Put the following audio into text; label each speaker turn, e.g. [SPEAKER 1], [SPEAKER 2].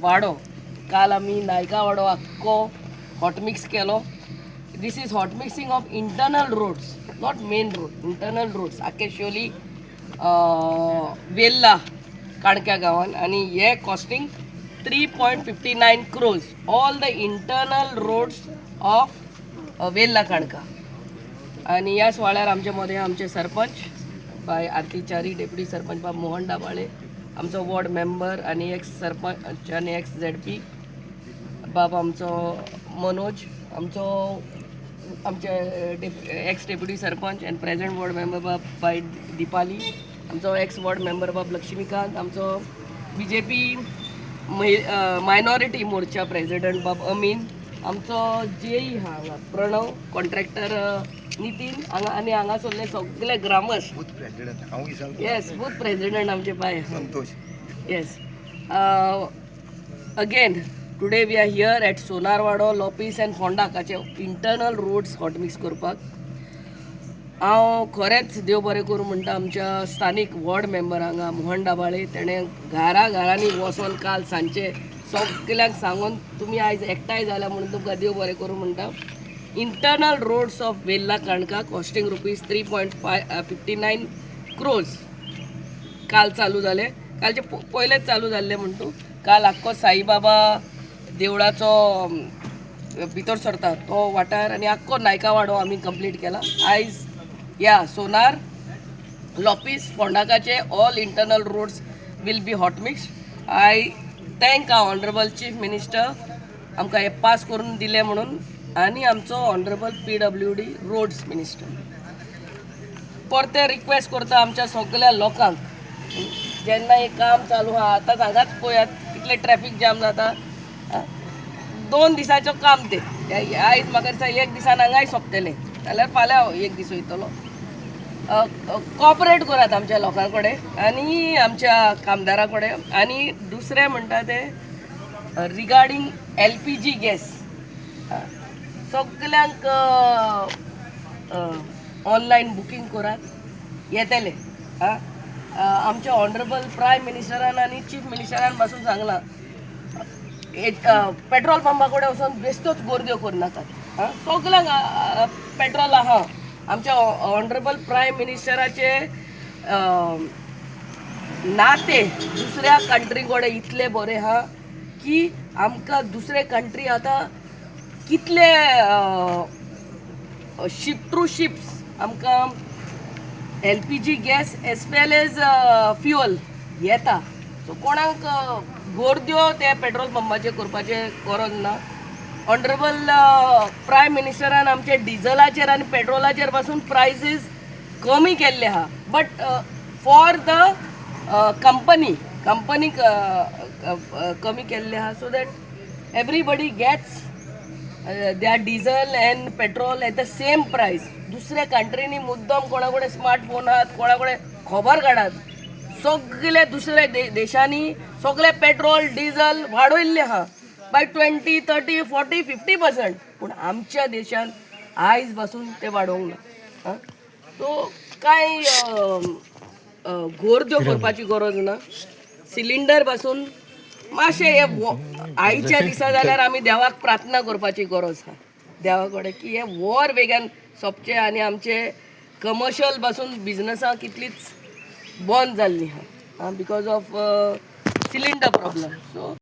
[SPEAKER 1] वाडो काल आम्ही नायका वाडो आख्खो हॉट मिक्स केलो. This is hot mixing of internal roads, not main road, internal roads आख्खे शिवोली वेल्ला काणक्या गांवान. आणि हे costing 3.59 crores all the internal roads of Velha Kanka. आणि या सुवाळ्यार आमचे मध्ये आमचे सरपंच बाय आरती च्यारी, डेप्युटी सरपंच बाब मोहन दाबाळे, आमचो वॉर्ड मेंबर आणि एक्स सरपंच आणि एक्स ZP बाब आमचो मनोज, आमचे ex deputy sarpanch and present ward member बाब बाय दिपाली, आमचो एक्स वॉर्ड मेंबर बाब लक्ष्मीकांत, आमचो BJP मायनॉरिटी मोर्चा प्रेसिडेंट बाब अमीन, आमचो JE हांगा प्रणव, कॉन्ट्रॅक्टर नितीन आणि हांगा सगळे सगळे ग्रामर्स. येस, बूथ प्रेसिडेंट आमचे बाय Santosh. Yes, again today we are here at Sonarwado, Lopes and फोंडाकाचे इंटरनल रोड्स हॉट मिक्स करपाक. हांव खरेंच देव बरें करूं म्हणटा आमच्या स्थानीक वॉर्ड मेंबर हांगा मोहन दाबाळे. तेणें घरांनी वचून काल सांजचे सगल्यांक सांगून तुमी आयज एकठांय जाल्या म्हणून तुमकां देव बरें करूं म्हणटा. इंटरनल रोड्स ऑफ वेल्ला काणका कॉस्टिंग ₹3.59 crores काल चालू जाले. कालचे पयलेच चालू जाल्ले म्हणटू. काल आख्खो साईबाबा देवळाचो भितर सरता तो वाठार आणि आख्खो नायका वाडो आमी कंप्लीट केला. आयज या सोनार, लोपीस, फोंडाकाचे all internal roads will be hot mix. I thank our honourable chief minister आमकां हे पास करून दिले म्हणून, आणि आमचो ऑनरेबल PWD रोड्स मिनिस्टर. परते रिक्वेस्ट करता आमच्या सगळ्या लोकांक, जेन्ना हे काम चालू आहा आतां हांगाच पळयात कितले ट्रॅफिक जाम जाता. 2 दिसाचो काम ते आयज म्हाका दिसता 1 दिसान हांगाय सोंपतले, जाल्यार फाल्यां 1 दीस वयतलो. कॉपरेट करात आमच्या लोकां कडेन आनी आमच्या कामदारां कडेन. आनी दुसरें म्हणटा ते रिगार्डींग LPG गॅस, सगल्यांक ऑनलायन बुकींग करात, येतले. आमच्या ऑनरेबल प्रायम मिनिस्टरान आनी चीफ मिनिस्टरान पासून सांगलां पेट्रोल पंपा कडेन वचून बेश्टोच गर्द्यो करनाकात. सगल्यांक पेट्रोल आहा. आमच्या ऑनरेबल प्रायम मिनिस्टराचे नाते दुसऱ्या कंट्री कडेन इतले बरे आहा की आमकां दुसरे कंट्री आतां कितले शिप टू शिप्स आमकां LPG गॅस एज वेल एज फ्युअल येता. सो कोणाक गर्द्यो ते पेट्रोल पंपाचेर करपाचे गरज ना. ऑनरेबल प्रायम मिनिस्टरान आमचे डिझलाचेर आनी पेट्रोलाचेर पासून प्रायसीस कमी केल्ले आहा. बट फॉर द कंपनी कमी केल्ले आहा so that everybody gets their diesel and petrol at the same price. दुसऱ्या कंट्रीनी मुद्दम कोणा कडेन स्मार्टफोन आहात, कोणा कडेन खबर काढात, सगळे दुसऱ्या देशांनी सगळे पेट्रोल डिझल वाडयल्ले आहा बाय 20, 30, 40, 50%. पूण आमच्या देशान आयज पासून ते वाडोवंक ना. सो कांय गर्द्यो करपाची गरज ना. सिलिंडर पासून मातशें हे आयच्या दिसा जाल्यार आमी देवाक प्रार्थना करपाची गरज आहा देवा कडेन की हे वॉर बेगीन सोंपचें आनी आमचे कमर्शियल पासून बिजनसां कितलीच बंद जाल्लीं आहा because of cylinder problem. So